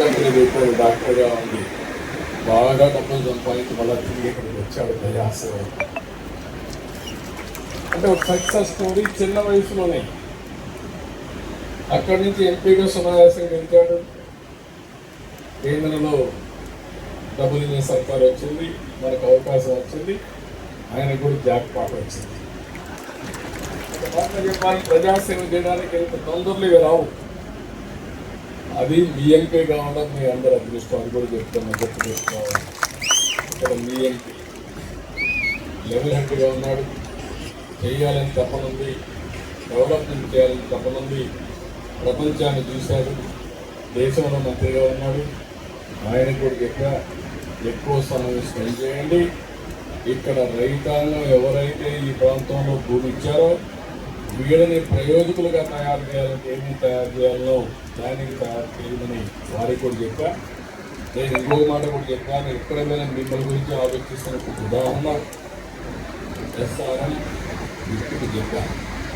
చెప్పారు డాక్టర్గా ఉంది, బాగా డబ్బులు సంపాదించి మళ్ళీ తిరిగి ఇక్కడికి వచ్చాడు ప్రయాస. అంటే ఒక సక్సెస్ స్టోరీ చిన్న వయసులోనే. అక్కడి నుంచి ఎంపీగా సునాయాసం గెలిచాడు. కేంద్రంలో డబ్బులు ఇచ్చే సర్కారు వచ్చింది, మనకు అవకాశం వచ్చింది, ఆయన కూడా జాక్ పాట వచ్చింది. చెప్పాలి, ప్రజాసేవ చేయడానికి ఎంత తొందరలు ఇవి రావు. అది మీ ఎంపీ కావడం మీ అందరు అదృష్టం. అది కూడా చెప్తాను, చెప్పుకోవాలి. ఇక్కడ మీ ఎంపీ లెవెల్ హెడ్గా ఉన్నాడు, చేయాలని తప్పనుంది, డెవలప్మెంట్ చేయాలని తప్పనుంది. ప్రపంచాన్ని చూశాడు, దేశంలో మంత్రిగా ఉన్నాడు. ఆయన కూడా చెప్పా, ఎక్కువ సమయం స్పెండ్ చేయండి. ఇక్కడ రైతాంగం ఎవరైతే ఈ ప్రాంతంలో భూమి ఇచ్చారో వీళ్ళని ప్రయోజకులుగా తయారు చేయాలంటే ఏమేమి తయారు చేయాలో దానికి తయారు చేయమని వారికి కూడా చెప్పా. నేను ఇంకో మాట కూడా చెప్పాను, ఎక్కడైనా మిమ్మల్ని గురించి ఆలోచిస్తున్న ఉదాహరణ ఎస్ఆర్ఎం వ్యక్తికి చెప్పాను.